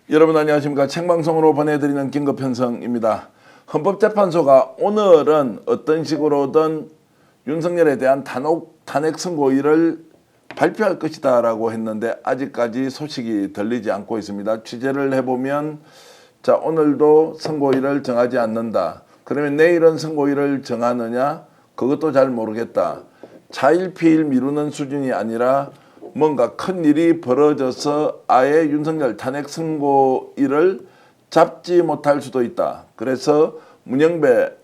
여러분 안녕하십니까. 생방송으로 보내드리는 긴급편성입니다. 헌법재판소가 오늘은 어떤 식으로든 윤석열에 대한 탄핵 선고일을 발표할 것이다 라고 했는데 아직까지 소식이 들리지 않고 있습니다. 취재를 해보면 자, 오늘도 선고일을 정하지 않는다. 그러면 내일은 선고일을 정하느냐? 그것도 잘 모르겠다. 차일피일 미루는 수준이 아니라 뭔가 큰 일이 벌어져서 아예 윤석열 탄핵 선고일을 잡지 못할 수도 있다. 그래서 문영배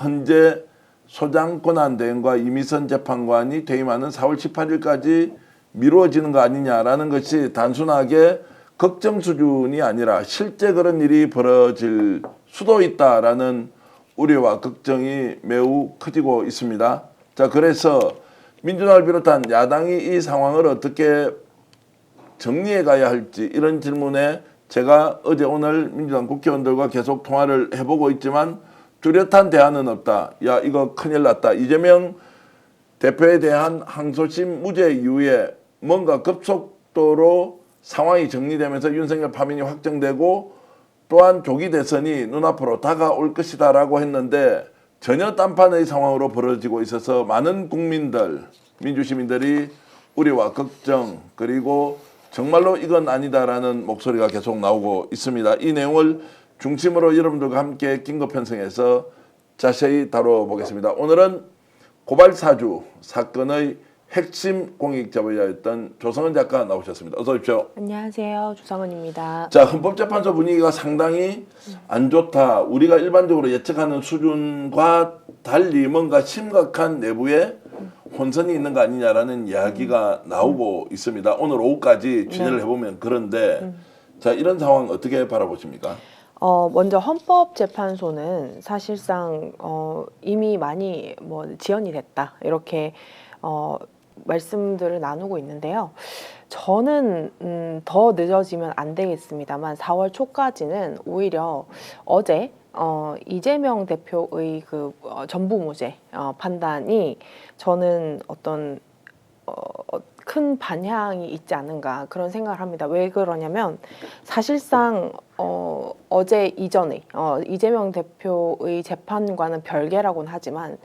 헌재 소장권한대행과 이미선 재판관이 퇴임하는 4월 18일까지 미루어지는 거 아니냐라는 것이 단순하게 걱정 수준이 아니라 실제 그런 일이 벌어질 수도 있다라는 우려와 걱정이 매우 커지고 있습니다. 자, 그래서 민주당을 비롯한 야당이 이 상황을 어떻게 정리해 가야 할지 이런 질문에 제가 어제 오늘 민주당 국회의원들과 계속 통화를 해보고 있지만 뚜렷한 대안은 없다. 야, 이거 큰일 났다. 이재명 대표에 대한 항소심 무죄 이후에 뭔가 급속도로 상황이 정리되면서 윤석열 파면이 확정되고 또한 조기 대선이 눈앞으로 다가올 것이다 라고 했는데 전혀 딴판의 상황으로 벌어지고 있어서 많은 국민들, 민주시민들이 우려와 걱정 그리고 정말로 이건 아니다라는 목소리가 계속 나오고 있습니다. 이 내용을 중심으로 여러분들과 함께 긴급편성해서 자세히 다뤄보겠습니다. 오늘은 고발사주 사건의 핵심 공익자료였던 조성은 작가 나오셨습니다. 어서 오십시오. 안녕하세요. 조성은입니다. 자, 헌법재판소 분위기가 상당히 안 좋다. 우리가 일반적으로 예측하는 수준과 달리 뭔가 심각한 내부에 혼선이 있는 거 아니냐라는 이야기가 나오고 있습니다. 오늘 오후까지 취재를 해보면 그런데 자, 이런 상황 어떻게 바라보십니까? 먼저 헌법재판소는 사실상 이미 많이 지연이 됐다 이렇게 말씀들을 나누고 있는데요. 저는 더 늦어지면 안 되겠습니다만 4월 초까지는 오히려 어제 이재명 대표의 그 전부무죄 판단이 저는 어떤 큰 반향이 있지 않은가 그런 생각을 합니다. 왜 그러냐면 사실상 어제 이전에 이재명 대표의 재판과는 별개라고는 하지만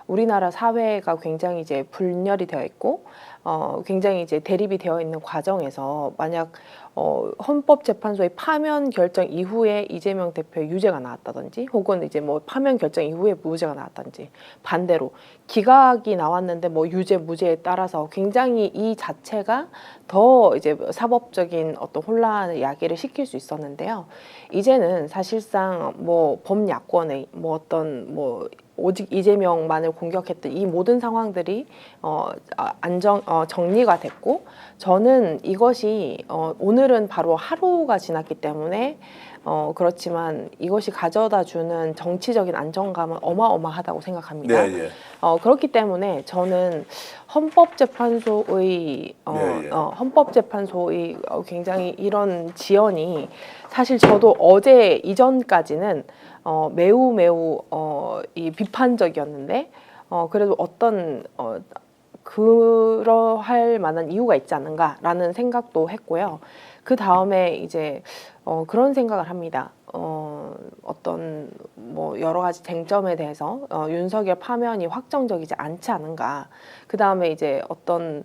우리나라 사회가 굉장히 이제 분열이 되어 있고 굉장히 이제 대립이 되어 있는 과정에서 만약 헌법재판소의 파면 결정 이후에 이재명 대표의 유죄가 나왔다든지 혹은 이제 뭐 파면 결정 이후에 무죄가 나왔다든지 반대로 기각이 나왔는데 뭐 유죄 무죄에 따라서 굉장히 이 자체가 더 이제 사법적인 어떤 혼란을 야기를 시킬 수 있었는데요. 이제는 사실상 뭐 범야권의 뭐 어떤 뭐 오직 이재명만을 공격했던 이 모든 상황들이 정리가 됐고 저는 이것이 오늘은 바로 하루가 지났기 때문에 그렇지만 이것이 가져다 주는 정치적인 안정감은 어마어마하다고 생각합니다. 네, 예. 그렇기 때문에 저는 헌법재판소의 헌법재판소의 굉장히 이런 지연이 사실 저도 어제 이전까지는 매우 이 비판적이었는데 그래도 어떤 그러할 만한 이유가 있지 않는가라는 생각도 했고요. 그 다음에 이제 그런 생각을 합니다. 어떤 뭐 여러 가지 쟁점에 대해서 윤석열 파면이 확정적이지 않지 않은가. 그 다음에 이제 어떤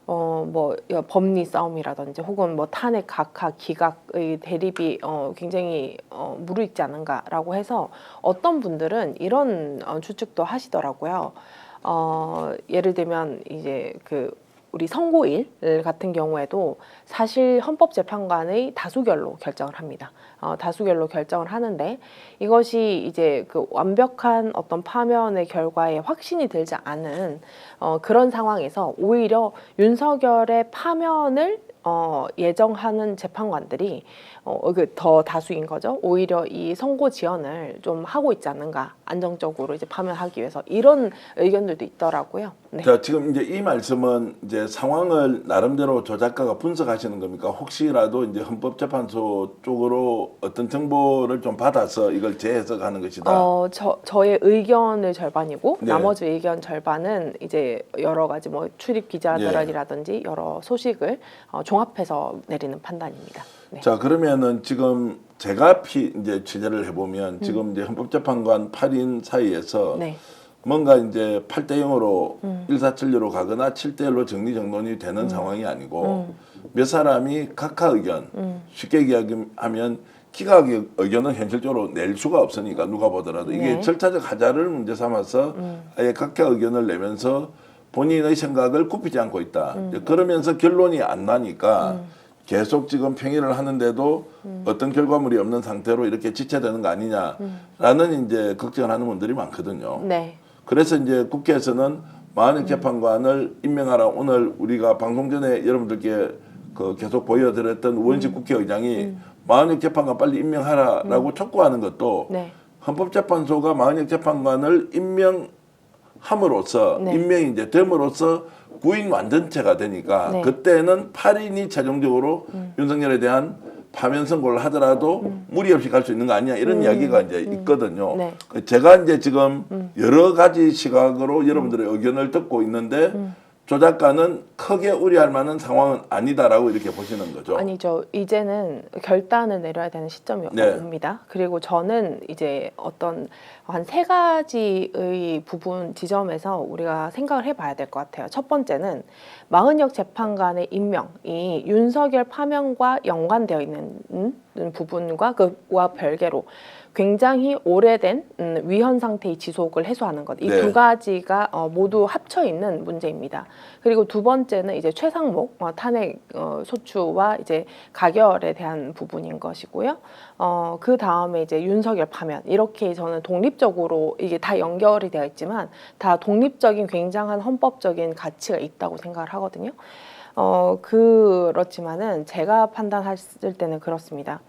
뭐 법리 싸움이라든지 혹은 뭐 탄핵 각하 기각의 대립이 굉장히 무르익지 않은가라고 해서 어떤 분들은 이런 추측도 하시더라고요. 예를 들면 이제 우리 선고일 같은 경우에도 사실 헌법재판관의 다수결로 결정을 합니다. 다수결로 결정을 하는데 이것이 이제 그 완벽한 어떤 파면의 결과에 확신이 들지 않은 그런 상황에서 오히려 윤석열의 파면을 예정하는 재판관들이 더 다수인 거죠. 오히려 이 선고 지연을 좀 하고 있지 않는가, 안정적으로 이제 파면하기 위해서 이런 의견들도 있더라고요. 네. 자, 지금 이제 이 말씀은 이제 상황을 나름대로 조 작가가 분석하시는 겁니까? 혹시라도 이제 헌법재판소 쪽으로 어떤 정보를 좀 받아서 이걸 재해석하는 것이다. 저의 의견의 절반이고 네. 나머지 의견 절반은 이제 여러 가지 뭐 출입 기자들이라든지 여러 소식을 종합해서 내리는 판단입니다. 네. 자, 그러면은 지금 제가 이제 취재를 해보면 지금 이제 헌법재판관 8인 사이에서 네. 뭔가 이제 8대 0으로 일사천리로 가거나 7대 1로 정리정돈이 되는 상황이 아니고 몇 사람이 각하 의견, 쉽게 이야기하면 기각 의견은 현실적으로 낼 수가 없으니까 누가 보더라도 이게 네. 절차적 하자를 문제 삼아서 아예 각하 의견을 내면서 본인의 생각을 굽히지 않고 있다. 그러면서 결론이 안 나니까 계속 지금 평의를 하는데도 어떤 결과물이 없는 상태로 이렇게 지체되는 거 아니냐라는 이제 걱정을 하는 분들이 많거든요. 네. 그래서 이제 국회에서는 마흔역 재판관을 임명하라. 오늘 우리가 방송 전에 여러분들께 그 계속 보여드렸던 우원식 국회의장이 마흔역 재판관 빨리 임명하라라고 촉구하는 것도 네. 헌법재판소가 마흔역 재판관을 임명함으로써 네. 임명이 이제 됨으로써 9인 완전체가 되니까 네. 그때는 8인이 최종적으로 윤석열에 대한 파면 선고를 하더라도 무리 없이 갈 수 있는 거 아니냐 이런 이야기가 이제 있거든요. 네. 제가 이제 지금 여러 가지 시각으로 여러분들의 의견을 듣고 있는데 조 작가는 크게 우려할 만한 상황은 아니다라고 이렇게 보시는 거죠. 아니죠. 이제는 결단을 내려야 되는 시점이 네. 옵니다. 그리고 저는 이제 어떤 한 3가지의 부분 지점에서 우리가 생각을 해봐야 될 것 같아요. 첫 번째는 마흔역 재판관의 임명이 윤석열 파면과 연관되어 있는 부분과 그와 별개로 굉장히 오래된 위헌 상태의 지속을 해소하는 것. 이 네. 두 가지가 모두 합쳐 있는 문제입니다. 그리고 두 번째는 이제 최상목 탄핵 소추와 이제 가결에 대한 부분인 것이고요. 그 다음에 이제 윤석열 파면 이렇게 저는 독립적으로 이게 다 연결이 되어 있지만 다 독립적인 굉장한 헌법적인 가치가 있다고 생각을 하거든요. 그렇지만은 제가 판단했을 때는 그렇습니다.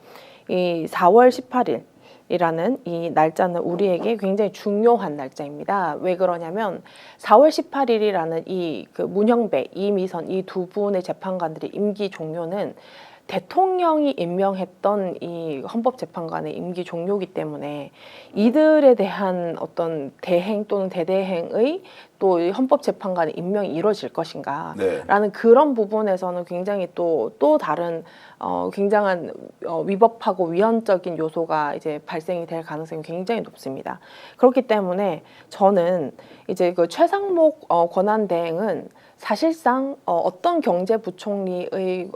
이 4월 18일 이라는 이 날짜는 우리에게 굉장히 중요한 날짜입니다. 왜 그러냐면 4월 18일이라는 이 그 문형배, 이미선 이 두 분의 재판관들의 임기 종료는 대통령이 임명했던 이 헌법재판관의 임기 종료이기 때문에 이들에 대한 어떤 대행 또는 대대행의 또 헌법재판관의 임명이 이루어질 것인가 네. 라는 그런 부분에서는 굉장히 또 다른 굉장한 위법하고 위헌적인 요소가 이제 발생이 될 가능성이 굉장히 높습니다. 그렇기 때문에 저는 이제 그 최상목 권한대행은 사실상 어떤 경제부총리의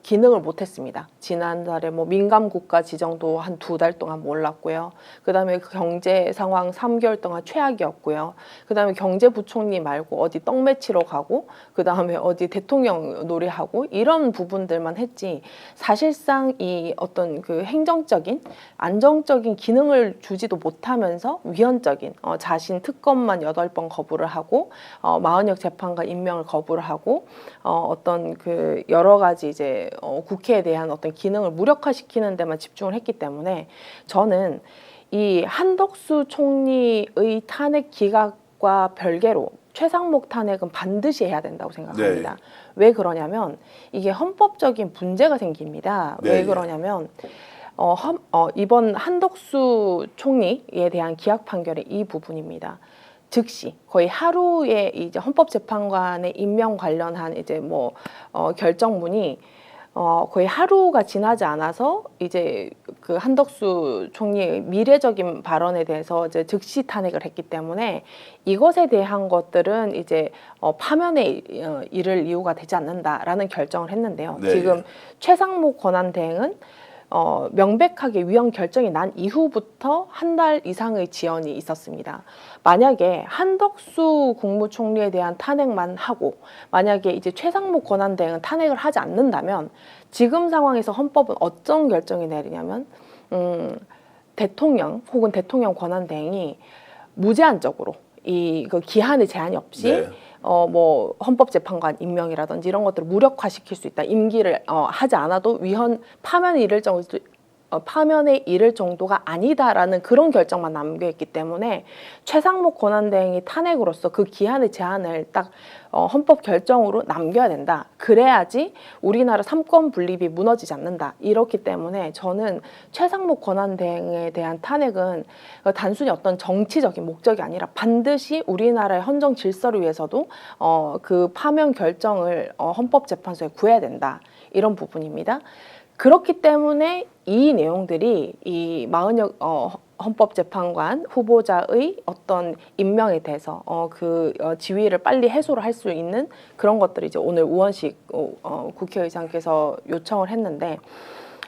기능을 못했습니다. 지난달에 뭐 민감국가 지정도 한 2달 동안 몰랐고요. 그다음에 그 경제 상황 3개월 동안 최악이었고요. 그다음에 경제부총리 말고 어디 떡 매치러 가고 그다음에 어디 대통령 놀이하고 이런 부분들만 했지 사실상 이 어떤 그 행정적인 안정적인 기능을 주지도 못하면서 위헌적인 자신 특검만 8번 거부를 하고 마흔역 재판관 임명을 거부를 하고 어떤 그 여러 가지 이제 국회에 대한 어떤 기능을 무력화시키는 데만 집중을 했기 때문에 저는 이 한덕수 총리의 탄핵 기각과 별개로 최상목 탄핵은 반드시 해야 된다고 생각합니다. 네. 왜 그러냐면 이게 헌법적인 문제가 생깁니다. 네. 왜 그러냐면 이번 한덕수 총리에 대한 기각 판결의 이 부분입니다. 즉시 거의 하루에 이제 헌법재판관의 임명 관련한 이제 뭐 결정문이 거의 하루가 지나지 않아서 이제 그 한덕수 총리의 미래적인 발언에 대해서 이제 즉시 탄핵을 했기 때문에 이것에 대한 것들은 이제 파면에 이를 이유가 되지 않는다라는 결정을 했는데요. 네. 지금 최상목 권한대행은 명백하게 위헌 결정이 난 이후부터 한 달 이상의 지연이 있었습니다. 만약에 한덕수 국무총리에 대한 탄핵만 하고 만약에 이제 최상목 권한대행은 탄핵을 하지 않는다면 지금 상황에서 헌법은 어떤 결정이 내리냐면 대통령 혹은 대통령 권한대행이 무제한적으로 이 그 기한의 제한이 없이 네. 뭐 헌법재판관 임명이라든지 이런 것들을 무력화시킬 수 있다. 임기를 하지 않아도 위헌 파면이 이를 파면에 이를 정도가 아니다라는 그런 결정만 남겨 있기 때문에 최상목 권한대행이 탄핵으로서 그 기한의 제한을 딱 헌법 결정으로 남겨야 된다. 그래야지 우리나라 삼권 분립이 무너지지 않는다. 이렇기 때문에 저는 최상목 권한대행에 대한 탄핵은 단순히 어떤 정치적인 목적이 아니라 반드시 우리나라의 헌정 질서를 위해서도 그 파면 결정을 헌법재판소에 구해야 된다. 이런 부분입니다. 그렇기 때문에 이 내용들이 이 마은혁 헌법재판관 후보자의 어떤 임명에 대해서 지위를 빨리 해소를 할 수 있는 그런 것들이 이제 오늘 우원식 국회의장께서 요청을 했는데,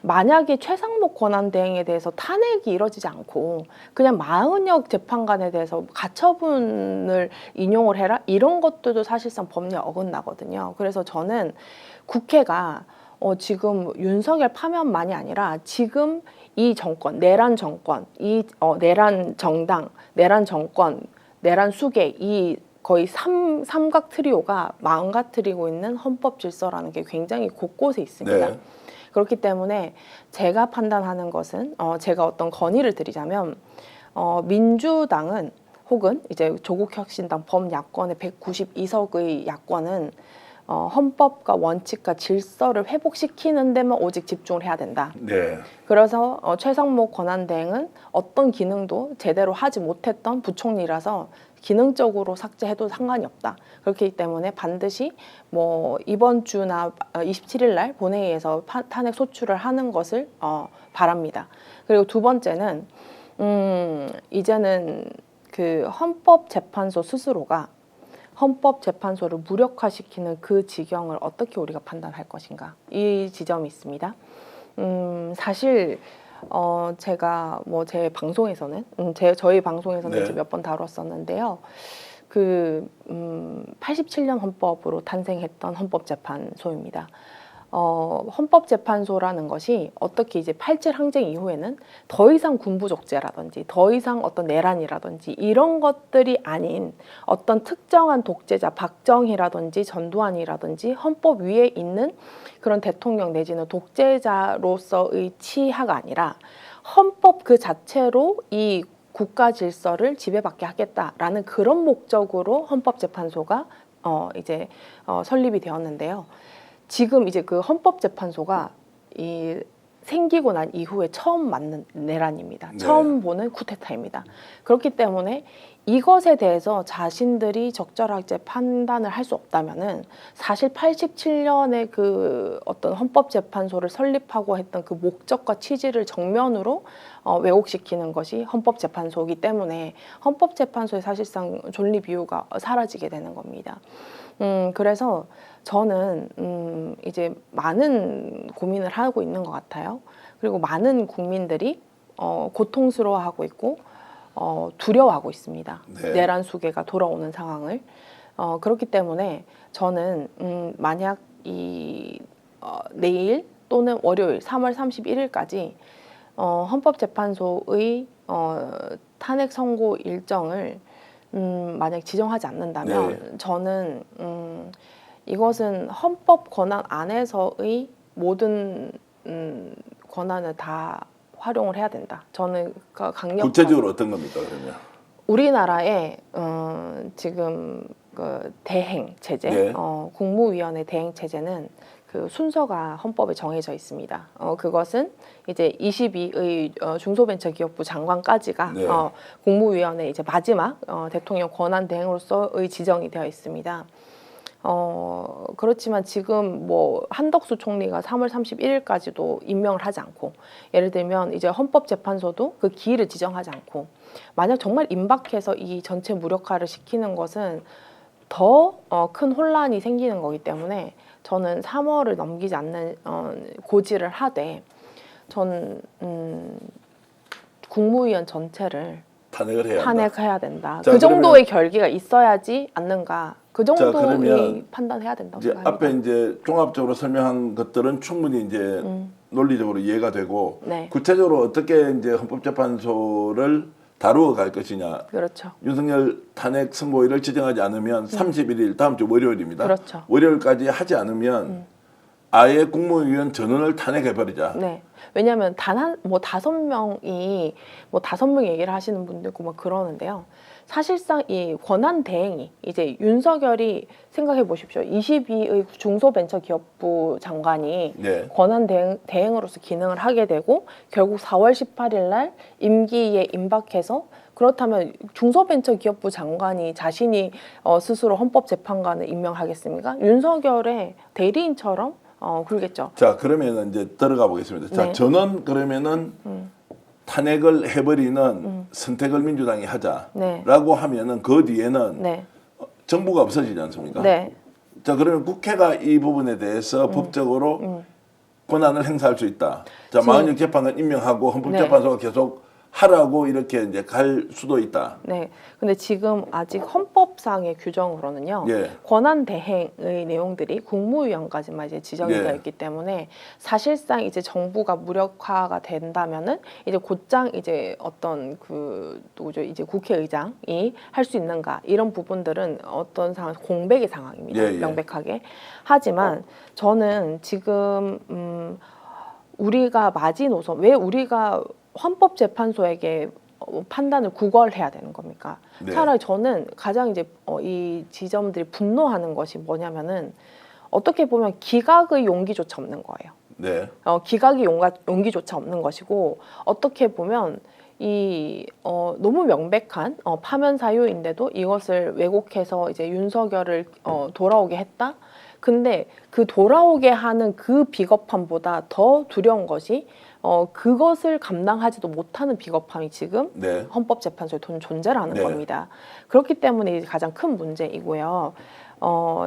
만약에 최상목 권한대행에 대해서 탄핵이 이뤄지지 않고 그냥 마은혁 재판관에 대해서 가처분을 인용을 해라, 이런 것들도 사실상 법리에 어긋나거든요. 그래서 저는 국회가 지금 윤석열 파면만이 아니라 지금 이 정권, 내란 정권, 내란 정당, 내란 정권, 내란 수계, 이 거의 삼각 트리오가 망가뜨리고 있는 헌법 질서라는 게 굉장히 곳곳에 있습니다. 네. 그렇기 때문에 제가 판단하는 것은 제가 어떤 건의를 드리자면 민주당은 혹은 이제 조국혁신당 범야권의 192석의 야권은 헌법과 원칙과 질서를 회복시키는 데만 오직 집중을 해야 된다. 네. 그래서 최상목 권한대행은 어떤 기능도 제대로 하지 못했던 부총리라서 기능적으로 삭제해도 상관이 없다. 그렇기 때문에 반드시 뭐 이번 주나 27일 날 본회의에서 탄핵 소추를 하는 것을 바랍니다. 그리고 두 번째는 이제는 그 헌법재판소 스스로가 헌법재판소를 무력화시키는 그 지경을 어떻게 우리가 판단할 것인가, 이 지점이 있습니다. 사실 제가 뭐 제 방송에서는 저희 방송에서는 네. 이제 몇 번 다뤘었는데요. 87년 헌법으로 탄생했던 헌법재판소입니다. 헌법재판소라는 것이 어떻게 이제 87 항쟁 이후에는 더 이상 군부족제라든지 더 이상 어떤 내란이라든지 이런 것들이 아닌 어떤 특정한 독재자, 박정희라든지 전두환이라든지 헌법 위에 있는 그런 대통령 내지는 독재자로서의 치하가 아니라 헌법 그 자체로 이 국가 질서를 지배받게 하겠다라는 그런 목적으로 헌법재판소가 이제 설립이 되었는데요. 지금 이제 그 헌법재판소가 생기고 난 이후에 처음 맞는 내란입니다. 네. 처음 보는 쿠데타입니다. 그렇기 때문에 이것에 대해서 자신들이 적절하게 판단을 할 수 없다면은 사실 87년에 그 어떤 헌법재판소를 설립하고 했던 그 목적과 취지를 정면으로 왜곡시키는 것이 헌법재판소이기 때문에 헌법재판소의 사실상 존립 이유가 사라지게 되는 겁니다. 그래서 저는 이제 많은 고민을 하고 있는 것 같아요. 그리고 많은 국민들이 고통스러워하고 있고 두려워하고 있습니다. 네. 내란 수계가 돌아오는 상황을. 그렇기 때문에 저는 만약 내일 또는 월요일 3월 31일까지 헌법재판소의 탄핵 선고 일정을 만약 지정하지 않는다면 네. 저는 이것은 헌법 권한 안에서의 모든 권한을 다 활용을 해야 된다. 저는 강력한 구체적으로 어떤 겁니까, 그러면? 우리나라의 지금 그 대행 체제, 네. 국무위원회 대행 체제는 그 순서가 헌법에 정해져 있습니다. 그것은 이제 22의 중소벤처기업부 장관까지가 네. 국무위원회 이제 마지막 대통령 권한 대행으로서의 지정이 되어 있습니다. 그렇지만 지금 뭐 한덕수 총리가 3월 31일까지도 임명을 하지 않고, 예를 들면 이제 헌법재판소도 그 기일을 지정하지 않고, 만약 정말 임박해서 이 전체 무력화를 시키는 것은 더 큰 혼란이 생기는 거기 때문에 저는 3월을 넘기지 않는 고지를 하되, 전 국무위원 전체를 탄핵을 해야 한다. 탄핵해야 된다. 자, 그 정도의 결기가 있어야지 않는가. 그 정도의 그러면 판단해야 된다고 이제 생각합니다. 앞에 이제 종합적으로 설명한 것들은 충분히 이제 논리적으로 이해가 되고, 네. 구체적으로 어떻게 이제 헌법재판소를 다루어 갈 것이냐. 그렇죠. 윤석열 탄핵 선고일을 지정하지 않으면 31일 다음 주 월요일입니다. 그렇죠. 월요일까지 하지 않으면 아예 국무위원 전원을 탄핵해버리자. 네. 왜냐하면 뭐 5명이 뭐 5명 얘기를 하시는 분도 있고 뭐 그러는데요. 사실상 이 권한 대행이 이제 윤석열이 생각해 보십시오. 22의 중소벤처기업부 장관이 네. 권한 대행으로서 기능을 하게 되고 결국 4월 18일 날 임기에 임박해서 그렇다면 중소벤처기업부 장관이 자신이 스스로 헌법재판관을 임명하겠습니까? 윤석열의 대리인처럼 그러겠죠. 자, 그러면 이제 들어가 보겠습니다. 자, 네. 저는 그러면은 탄핵을 해버리는 선택을 민주당이 하자라고 네. 하면은 그 뒤에는 네. 정부가 없어지지 않습니까? 네. 자, 그러면 국회가 이 부분에 대해서 법적으로 권한을 행사할 수 있다. 자, 지금- 46 재판관 임명하고 헌법재판소가 계속 하라고 이렇게 이제 갈 수도 있다. 네. 근데 지금 아직 헌법상의 규정으로는요. 예. 권한 대행의 내용들이 국무위원까지만 이제 지정이 예. 되어 있기 때문에 사실상 이제 정부가 무력화가 된다면은 이제 곧장 이제 어떤 그 누구죠? 이제 국회의장이 할 수 있는가 이런 부분들은 어떤 상황 공백의 상황입니다. 예, 예. 명백하게. 하지만 저는 지금 우리가 마지노선 왜 우리가 헌법재판소에게 판단을 구걸해야 되는 겁니까? 네. 차라리 저는 가장 이제 이 지점들이 분노하는 것이 뭐냐면은 어떻게 보면 기각의 용기조차 없는 거예요. 네. 기각의 용기조차 없는 것이고 어떻게 보면 이 너무 명백한 파면 사유인데도 이것을 왜곡해서 이제 윤석열을 돌아오게 했다. 근데 그 돌아오게 하는 그 비겁함보다 더 두려운 것이 그것을 감당하지도 못하는 비겁함이 지금 네. 헌법재판소에 존재라는 네. 겁니다. 그렇기 때문에 이게 가장 큰 문제이고요.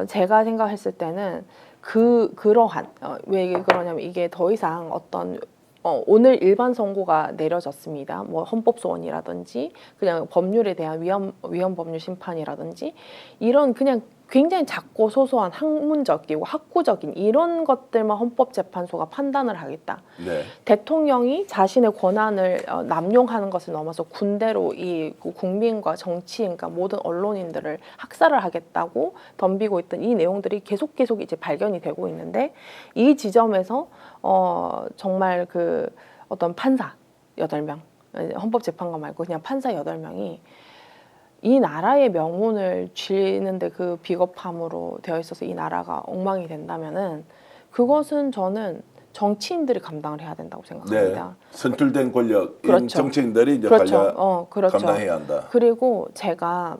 제가 생각했을 때는 그러한 왜 그러냐면 이게 더 이상 어떤 오늘 일반 선고가 내려졌습니다. 뭐 헌법소원이라든지 그냥 법률에 대한 위헌 법률 심판이라든지 이런 그냥 굉장히 작고 소소한 학문적이고 학구적인 이런 것들만 헌법재판소가 판단을 하겠다. 네. 대통령이 자신의 권한을 남용하는 것을 넘어서 군대로 이 국민과 정치인과 모든 언론인들을 학살을 하겠다고 덤비고 있던 이 내용들이 계속 이제 발견이 되고 있는데 이 지점에서 정말 그 어떤 판사 8명 헌법재판관 말고 그냥 판사 8명이 이 나라의 명운을 쥐는데 그 비겁함으로 되어 있어서 이 나라가 엉망이 된다면은 그것은 저는 정치인들이 감당을 해야 된다고 네. 생각합니다. 선출된 권력인 그렇죠. 정치인들이 이제 그렇죠. 그렇죠. 감당해야 한다. 그리고 제가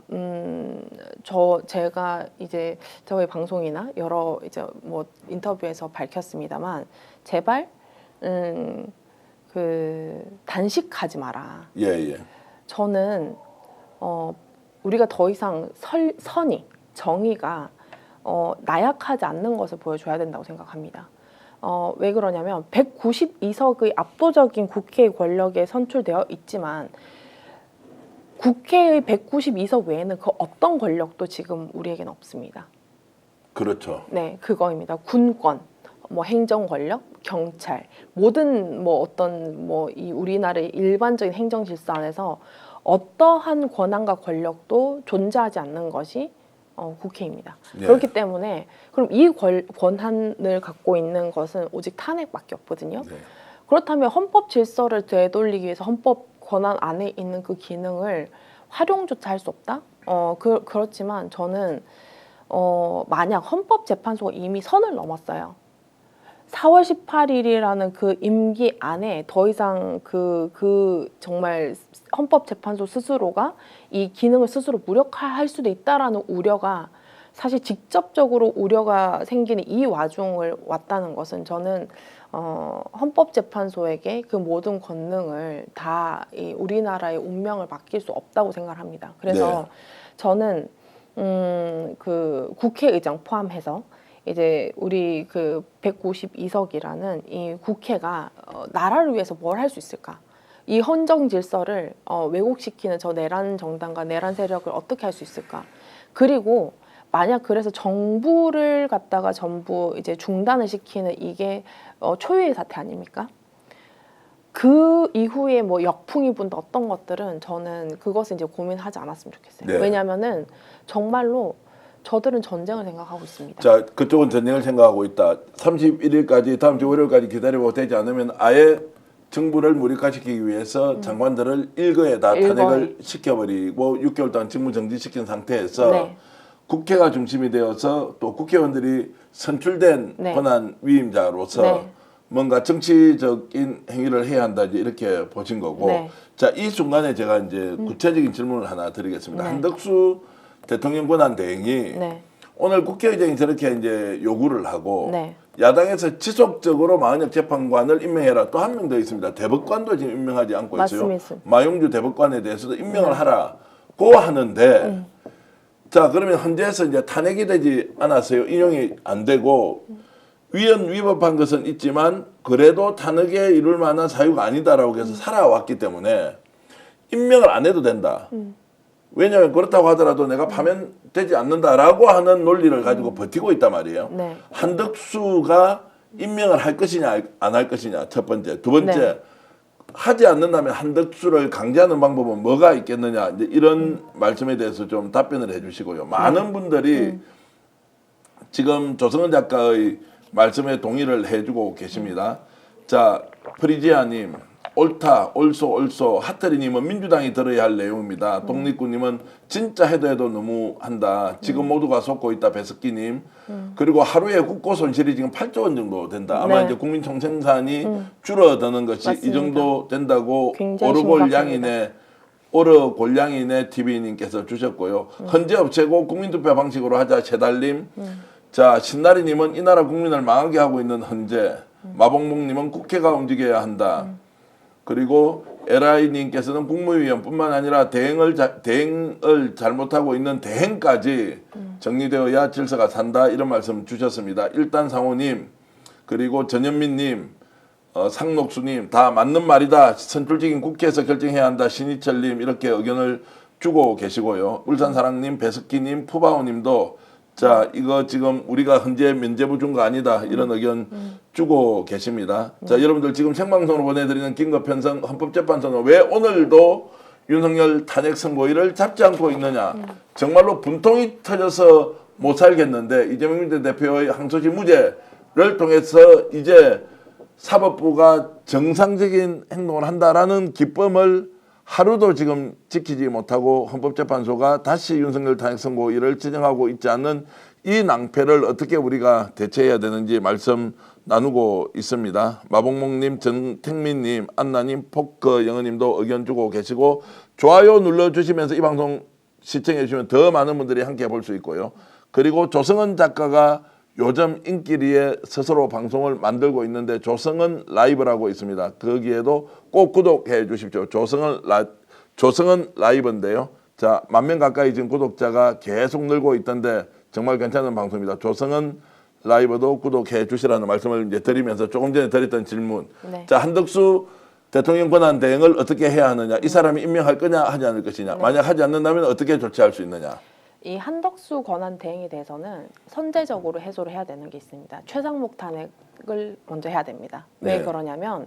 제가 이제 저희 방송이나 여러 이제 뭐 인터뷰에서 밝혔습니다만 제발 그 단식하지 마라. 예, 예. 저는 우리가 더 이상 선의, 정의가 나약하지 않는 것을 보여줘야 된다고 생각합니다. 왜 그러냐면 192석의 압도적인 국회의 권력에 선출되어 있지만 국회의 192석 외에는 그 어떤 권력도 지금 우리에게는 없습니다. 그렇죠. 네, 그거입니다. 군권, 뭐 행정 권력, 경찰, 모든 뭐 어떤 뭐 이 우리나라의 일반적인 행정 질서 안에서 어떠한 권한과 권력도 존재하지 않는 것이 국회입니다. 네. 그렇기 때문에 그럼 이 권한을 갖고 있는 것은 오직 탄핵밖에 없거든요. 네. 그렇다면 헌법 질서를 되돌리기 위해서 헌법 권한 안에 있는 그 기능을 활용조차 할 수 없다? 그렇지만 저는 만약 헌법재판소가 이미 선을 넘었어요. 4월 18일이라는 그 임기 안에 더 이상 그 정말 헌법재판소 스스로가 이 기능을 스스로 무력화할 수도 있다라는 우려가 사실 직접적으로 우려가 생기는 이 와중을 왔다는 것은 저는 헌법재판소에게 그 모든 권능을 다 이 우리나라의 운명을 맡길 수 없다고 생각합니다. 그래서 네. 저는 그 국회의장 포함해서 이제 우리 그 192석이라는 이 국회가 나라를 위해서 뭘 할 수 있을까? 이 헌정 질서를 왜곡시키는 저 내란 정당과 내란 세력을 어떻게 할 수 있을까? 그리고 만약 그래서 정부를 갖다가 전부 이제 중단을 시키는 이게 초유의 사태 아닙니까? 그 이후에 뭐 역풍이 분다 어떤 것들은 저는 그것을 이제 고민하지 않았으면 좋겠어요. 네. 왜냐하면은 정말로 저들은 전쟁을 생각하고 있습니다. 자, 그쪽은 전쟁을 생각하고 있다. 31일까지 다음 주 월요일까지 기다리고 되지 않으면 아예 정부를 무력화시키기 위해서 장관들을 일거에 다 탄핵을 시켜버리고 6개월 동안 직무 정지시킨 상태에서 네. 국회가 중심이 되어서 또 국회의원들이 선출된 네. 권한 위임자로서 네. 뭔가 정치적인 행위를 해야 한다 이제 이렇게 보신 거고. 네. 자, 이 순간에 제가 이제 구체적인 질문을 하나 드리겠습니다. 네. 한덕수 대통령 권한 대행이 네. 오늘 국회의장이 저렇게 이제 요구를 하고 네. 야당에서 지속적으로 마은혁 재판관을 임명해라. 또 한 명 더 있습니다. 대법관도 지금 임명하지 않고 있어요. 맞습니다. 마용주 대법관에 대해서도 임명을 하라고 하는데 자, 그러면 헌재에서 이제 탄핵이 되지 않았어요. 인용이 안 되고 위헌 위법한 것은 있지만 그래도 탄핵에 이룰 만한 사유가 아니다라고 해서 살아왔기 때문에 임명을 안 해도 된다. 왜냐하면 그렇다고 하더라도 내가 파면되지 않는다라고 하는 논리를 가지고 버티고 있단 말이에요. 네. 한덕수가 임명을 할 것이냐 안 할 것이냐 첫 번째. 두 번째 네. 하지 않는다면 한덕수를 강제하는 방법은 뭐가 있겠느냐 이제 이런 말씀에 대해서 좀 답변을 해주시고요. 많은 분들이 지금 조성은 작가의 말씀에 동의를 해주고 계십니다. 자, 프리지아님 옳다, 옳소, 하트리님은 민주당이 들어야 할 내용입니다. 독립군님은 진짜 해도 너무 한다. 지금 모두가 속고 있다. 배석기님. 그리고 하루에 국고 손실이 지금 8조 원 정도 된다. 아마 네. 이제 국민총생산이 줄어드는 것이 맞습니다. 이 정도 된다고 굉장히 오르골양이네 TV님께서 주셨고요. 헌재 업체고 국민투표 방식으로 하자.謝달님. 자, 신나리님은 이 나라 국민을 망하게 하고 있는 헌재. 마봉목님은 국회가 움직여야 한다. 그리고 LI님께서는 국무위원뿐만 아니라 대행을 잘못하고 있는 대행까지 정리되어야 질서가 산다 이런 말씀 주셨습니다. 일단 상호님 그리고 전현민님 상록수님 다 맞는 말이다. 선출직인 국회에서 결정해야 한다. 신희철님 이렇게 의견을 주고 계시고요. 울산사랑님 배석기님 푸바오님도 자, 이거 지금 우리가 헌재 면죄부 준 거 아니다. 이런 의견 주고 계십니다. 자, 여러분들 지금 생방송으로 보내드리는 긴급 편성 헌법재판소는 왜 오늘도 윤석열 탄핵 선고일을 잡지 않고 있느냐. 정말로 분통이 터져서 못 살겠는데 이재명 대표의 항소심 무죄를 통해서 이제 사법부가 정상적인 행동을 한다라는 기쁨을 하루도 지금 지키지 못하고 헌법재판소가 다시 윤석열 탄핵 선고일을 진행하고 있지 않는 이 낭패를 어떻게 우리가 대처해야 되는지 말씀 나누고 있습니다. 마봉목님, 전택민님, 안나님, 포크 영어님도 의견 주고 계시고 좋아요 눌러주시면서 이 방송 시청해 주시면 더 많은 분들이 함께 볼 수 있고요. 그리고 조성은 작가가 요즘 인기리에 스스로 방송을 만들고 있는데 조성은 라이브라고 있습니다. 거기에도 꼭 구독해 주십시오. 조성은 라이브인데요. 자, 10,000명 가까이 지금 구독자가 계속 늘고 있던데 정말 괜찮은 방송입니다. 조성은 라이브도 구독해 주시라는 말씀을 이제 드리면서 조금 전에 드렸던 질문. 네. 자, 한덕수 대통령 권한 대행을 어떻게 해야 하느냐? 이 사람이 임명할 거냐 하지 않을 것이냐? 네. 만약 하지 않는다면 어떻게 조치할 수 있느냐? 이 한덕수 권한 대행에 대해서는 선제적으로 해소를 해야 되는 게 있습니다. 최상목 탄핵을 먼저 해야 됩니다. 왜 네. 그러냐면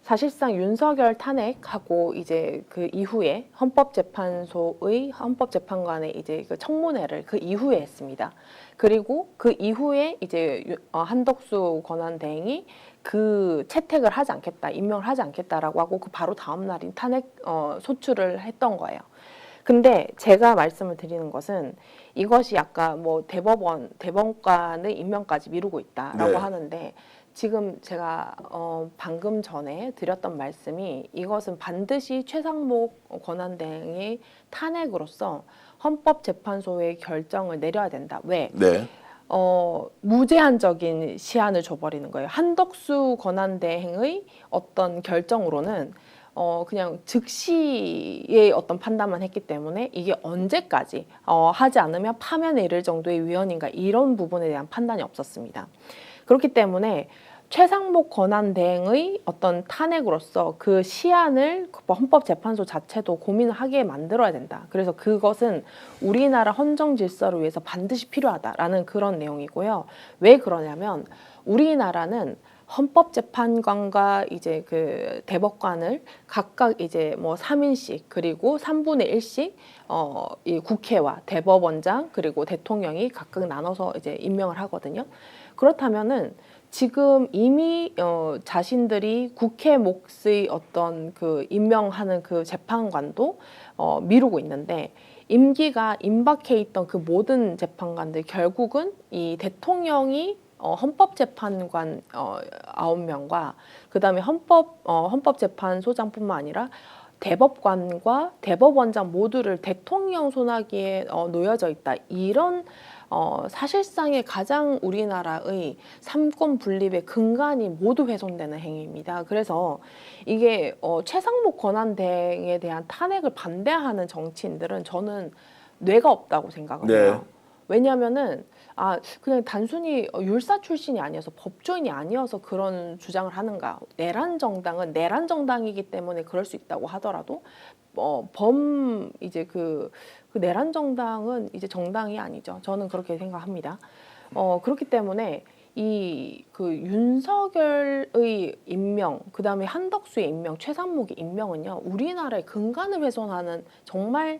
사실상 윤석열 탄핵하고 이제 그 이후에 헌법재판관의 이제 그 청문회를 그 이후에 했습니다. 그리고 그 이후에 이제 한덕수 권한 대행이 그 채택을 하지 않겠다, 임명을 하지 않겠다라고 하고 그 바로 다음 날인 탄핵 소추를 했던 거예요. 근데 제가 말씀을 드리는 것은 이것이 아까 뭐 대법관의 임명까지 미루고 있다라고 네. 하는데 지금 제가 방금 전에 드렸던 말씀이 이것은 반드시 최상목 권한대행의 탄핵으로서 헌법재판소의 결정을 내려야 된다. 왜? 네. 무제한적인 시한을 줘버리는 거예요. 한덕수 권한대행의 어떤 결정으로는 그냥 즉시의 어떤 판단만 했기 때문에 이게 언제까지 하지 않으면 파면에 이를 정도의 위헌인가 이런 부분에 대한 판단이 없었습니다. 그렇기 때문에 최상목 권한대행의 어떤 탄핵으로서 그 시한을 헌법재판소 자체도 고민을 하게 만들어야 된다. 그래서 그것은 우리나라 헌정 질서를 위해서 반드시 필요하다라는 그런 내용이고요. 왜 그러냐면 우리나라는 헌법재판관과 이제 그 대법관을 각각 이제 뭐 3인씩 그리고 3분의 1씩 이 국회와 대법원장 그리고 대통령이 각각 나눠서 이제 임명을 하거든요. 그렇다면은 지금 이미 자신들이 국회 몫의 어떤 그 임명하는 그 재판관도 미루고 있는데 임기가 임박해 있던 그 모든 재판관들 결국은 이 대통령이 헌법재판관 9명과 그다음에 헌법재판소장뿐만 아니라 대법관과 대법원장 모두를 대통령 손아귀에 놓여져 있다. 이런 사실상의 가장 우리나라의 삼권 분립의 근간이 모두 훼손되는 행위입니다. 그래서 이게 최상목 권한대행에 대한 탄핵을 반대하는 정치인들은 저는 뇌가 없다고 생각을 해요. 네. 왜냐하면은 그냥 단순히 율사 출신이 아니어서 법조인이 아니어서 그런 주장을 하는가? 내란 정당은 내란 정당이기 때문에 그럴 수 있다고 하더라도 이제 그 내란 정당은 이제 정당이 아니죠. 저는 그렇게 생각합니다. 그렇기 때문에 이 그 윤석열의 임명, 그다음에 한덕수의 임명, 최상목의 임명은요 우리나라의 근간을 훼손하는 정말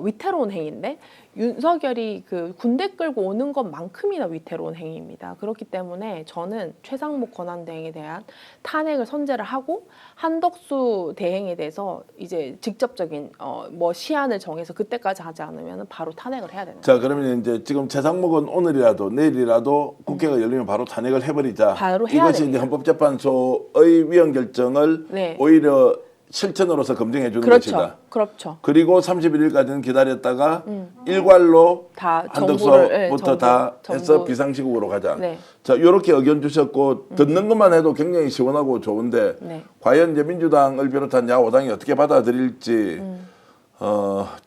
위태로운 행위인데 윤석열이 그 군대 끌고 오는 것만큼이나 위태로운 행위입니다. 그렇기 때문에 저는 최상목 권한대행에 대한 탄핵을 선제를 하고 한덕수 대행에 대해서 이제 직접적인 뭐 시한을 정해서 그때까지 하지 않으면 바로 탄핵을 해야 되는 거예요. 자, 그러면 이제 지금 최상목은 오늘이라도 내일이라도 국회가 열리면 바로 탄핵을 해버리자. 바로 해야 이것이 됩니다. 이제 헌법재판소의 위헌 결정을 네. 오히려 실천으로서 검증해 주는 그렇죠. 것이다. 그렇죠. 그리고 31일까지는 기다렸다가 일괄로 다 한덕수부터 다 해서 정부. 비상시국으로 가자. 네. 자, 이렇게 의견 주셨고 듣는 것만 해도 굉장히 시원하고 좋은데 네. 과연 이제 민주당을 비롯한 야오당이 어떻게 받아들일지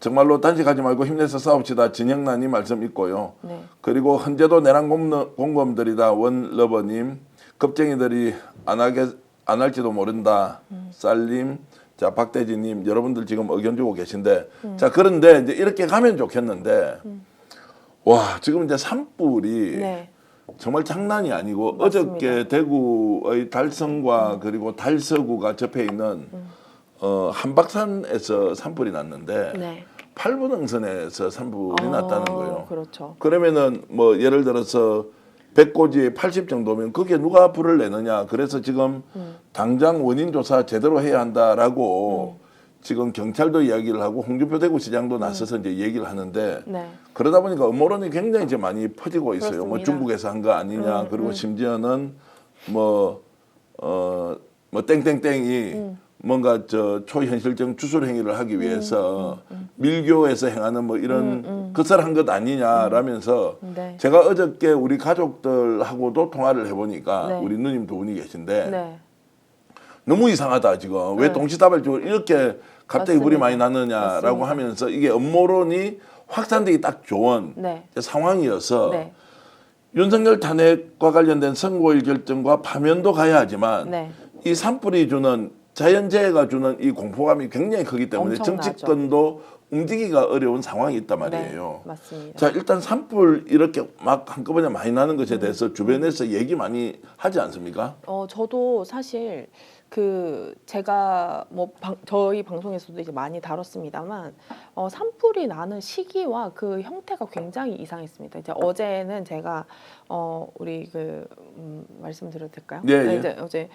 정말로 단식하지 말고 힘내서 싸웁시다. 진영란이 말씀 있고요. 네. 그리고 현재도 내란 공범들이다. 원러버님 겁쟁이들이 안 할지도 모른다. 쌀님, 자 박대진님 여러분들 지금 의견 주고 계신데 자 그런데 이제 이렇게 가면 좋겠는데 와 지금 이제 산불이 네. 정말 장난이 아니고 맞습니다. 어저께 대구의 달성과 그리고 달서구가 접해 있는 한박산에서 산불이 났는데 네. 팔분흥선에서 산불이 났다는 거예요. 그렇죠. 그러면은 뭐 예를 들어서 100고지에 80 정도면 그게 누가 불을 내느냐. 그래서 지금 당장 원인 조사 제대로 해야 한다라고 지금 경찰도 이야기를 하고 홍준표 대구시장도 나서서 이제 얘기를 하는데 네. 그러다 보니까 음모론이 굉장히 이제 많이 퍼지고 있어요. 뭐 그렇습니다. 중국에서 한 거 아니냐. 그리고 심지어는 뭐 땡땡땡이 뭔가 초현실적 주술 행위를 하기 위해서 밀교에서 행하는 뭐 이런 것을 한 것 아니냐라면서 네. 제가 어저께 우리 가족들하고도 통화를 해보니까 네. 우리 누님 두 분이 계신데 네. 너무 이상하다 지금 왜 네. 동시다발적으로 이렇게 갑자기 불이 많이 났느냐라고 맞습니다. 하면서 이게 음모론이 확산되기 딱 좋은 네. 상황이어서 네. 윤석열 탄핵과 관련된 선고일 결정과 파면도 가야 하지만 네. 이 산불이 주는 자연재해가 주는 이 공포감이 굉장히 크기 때문에 엄청나죠. 정치권도 움직이기가 어려운 상황이 있단 말이에요. 네. 맞습니다. 자 일단 산불 이렇게 막 한꺼번에 많이 나는 것에 대해서 주변에서 얘기 많이 하지 않습니까? 저도 사실 제가 뭐 저희 방송에서도 이제 많이 다뤘습니다만 산불이 나는 시기와 그 형태가 굉장히 이상했습니다. 이제 어제는 제가 우리 말씀드려도 될까요? 예, 네, 예. 이제 어제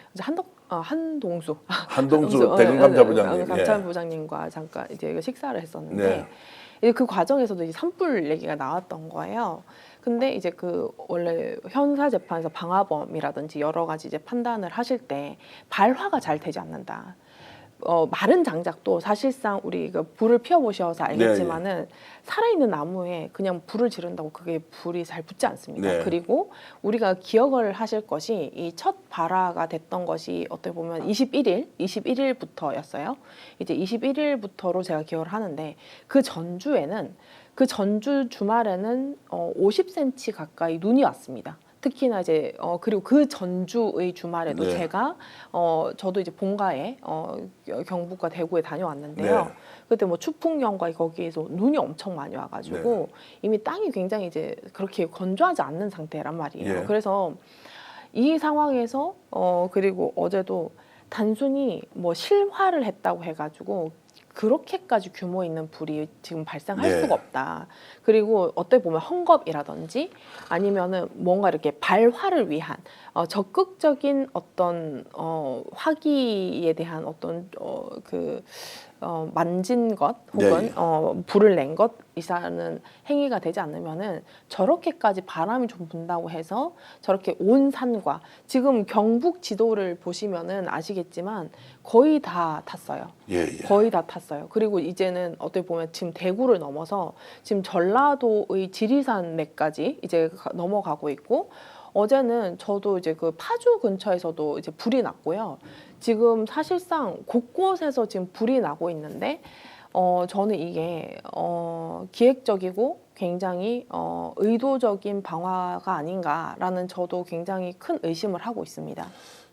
한동수 대검 감사부장님. 감사부장님과 잠깐 이제 이거 식사를 했었는데 네. 이제 그 과정에서도 이제 산불 얘기가 나왔던 거예요. 근데 이제 원래 형사재판에서 방화범이라든지 여러 가지 이제 판단을 하실 때 발화가 잘 되지 않는다. 마른 장작도 사실상 우리 불을 피워보셔서 알겠지만은 살아있는 나무에 그냥 불을 지른다고 그게 불이 잘 붙지 않습니다. 네. 그리고 우리가 기억을 하실 것이 이 첫 발화가 됐던 것이 어떻게 보면 21일부터였어요. 이제 21일부터로 제가 기억을 하는데 그 전주 주말에는 50cm 가까이 눈이 왔습니다. 특히나 이제 그리고 그 전주의 주말에도 네. 제가 저도 이제 본가에 경북과 대구에 다녀왔는데요. 네. 그때 뭐 추풍령과 거기에서 눈이 엄청 많이 와가지고 이미 땅이 굉장히 이제 그렇게 건조하지 않는 상태란 말이에요. 예. 그래서 이 상황에서 그리고 어제도 단순히 뭐 실화를 했다고 해가지고 그렇게까지 규모 있는 불이 지금 발생할 네. 수가 없다. 그리고 어떻게 보면 헝겊이라든지 아니면은 뭔가 이렇게 발화를 위한 적극적인 어떤 화기에 대한 어떤 만진 것 혹은 네. 불을 낸 것 이상은 행위가 되지 않으면은 저렇게까지 바람이 좀 분다고 해서 저렇게 온 산과 지금 경북 지도를 보시면은 아시겠지만 거의 다 탔어요. 예, 예. 거의 다 탔어요. 그리고 이제는 어떻게 보면 지금 대구를 넘어서 지금 전라도의 지리산맥까지 이제 넘어가고 있고 어제는 저도 이제 그 파주 근처에서도 이제 불이 났고요. 지금 사실상 곳곳에서 지금 불이 나고 있는데 저는 이게 기획적이고 굉장히 의도적인 방화가 아닌가라는 저도 굉장히 큰 의심을 하고 있습니다.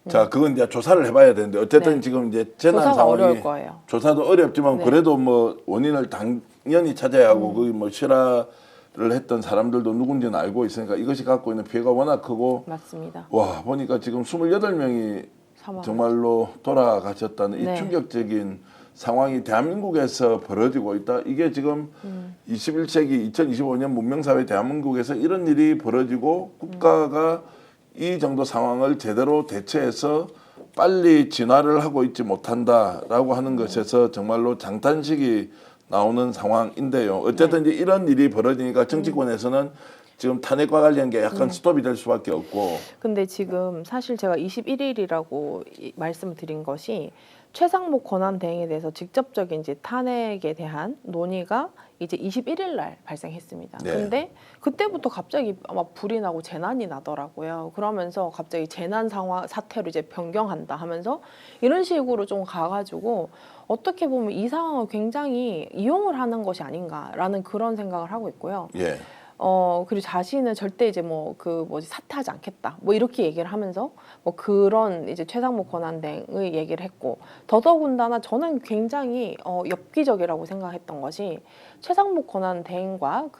자, 그건 이제 조사를 해봐야 되는데 어쨌든 네. 지금 이제 재난 조사가 상황이 어려울 거예요. 조사도 어렵지만 네. 그래도 뭐 원인을 당연히 찾아야 하고 그 뭐 실화를 했던 사람들도 누군지는 알고 있으니까 이것이 갖고 있는 피해가 워낙 크고 맞습니다. 와 보니까 지금 28명이 사망. 정말로 돌아가셨다는 이 네. 충격적인 상황이 대한민국에서 벌어지고 있다. 이게 지금 21세기 2025년 문명사회 대한민국에서 이런 일이 벌어지고 국가가 이 정도 상황을 제대로 대처해서 빨리 진화를 하고 있지 못한다라고 하는 것에서 정말로 장탄식이 나오는 상황인데요. 어쨌든 이제 이런 일이 벌어지니까 정치권에서는 지금 탄핵과 관련 게 약간 스톱이 될 수밖에 없고. 근데 지금 사실 제가 21일이라고 말씀을 드린 것이 최상목 권한대행에 대해서 직접적인 이제 탄핵에 대한 논의가 이제 21일 날 발생했습니다. 네. 근데 그때부터 갑자기 막 불이 나고 재난이 나더라고요. 그러면서 갑자기 재난 상황 사태로 이제 변경한다 하면서 이런 식으로 좀 가가지고 어떻게 보면 이 상황을 굉장히 이용을 하는 것이 아닌가라는 그런 생각을 하고 있고요. 예. 그리고 자신은 절대 이제 뭐 사퇴하지 않겠다. 뭐 이렇게 얘기를 하면서 뭐 그런 이제 최상목 권한대행의 얘기를 했고 더더군다나 저는 굉장히 엽기적이라고 생각했던 것이 최상목 권한대행과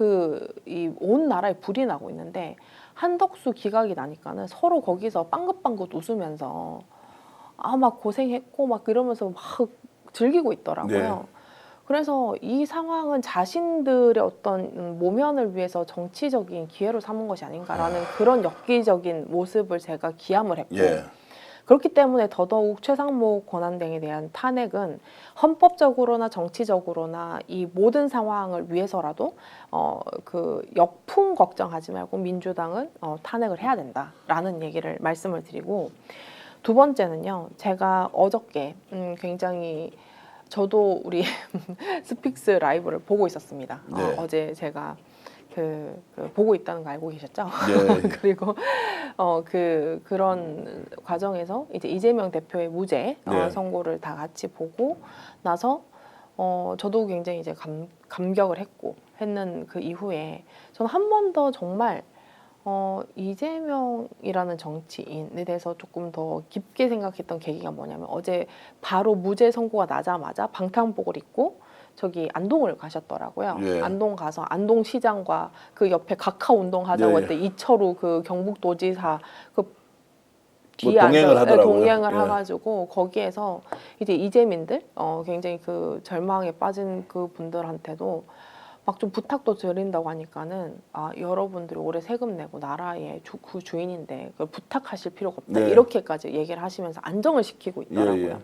이 온 나라에 불이 나고 있는데 한덕수 기각이 나니까는 서로 거기서 빵긋빵긋 웃으면서 막 고생했고 막 이러면서 막 즐기고 있더라고요. 네. 그래서 이 상황은 자신들의 어떤 모면을 위해서 정치적인 기회로 삼은 것이 아닌가라는 그런 엽기적인 모습을 제가 기함을 했고 예. 그렇기 때문에 더더욱 최상목 권한대행에 대한 탄핵은 헌법적으로나 정치적으로나 이 모든 상황을 위해서라도 그 역풍 걱정하지 말고 민주당은 탄핵을 해야 된다라는 얘기를 말씀을 드리고 두 번째는요. 제가 어저께 굉장히 저도 우리 스픽스 라이브를 보고 있었습니다. 네. 어제 제가 그 보고 있다는 거 알고 계셨죠? 네. 그리고 그런 과정에서 이제 이재명 대표의 무죄 네. 선고를 다 같이 보고 나서 저도 굉장히 이제 감격을 했는 그 이후에 저는 한 번 더 정말 이재명이라는 정치인에 대해서 조금 더 깊게 생각했던 계기가 뭐냐면 어제 바로 무죄 선고가 나자마자 방탄복을 입고 저기 안동을 가셨더라고요. 예. 안동 가서 안동시장과 그 옆에 각하 운동하자고 예, 했대 이철우 그 경북도지사 그 뭐 동행을 하더라고요. 동행을 예. 해가지고 거기에서 이제 이재민들 굉장히 그 절망에 빠진 그 분들한테도 막 좀 부탁도 드린다고 하니까는 여러분들이 올해 세금 내고 나라의 그 주인인데 그걸 부탁하실 필요가 없다 네. 이렇게까지 얘기를 하시면서 안정을 시키고 있더라고요. 예.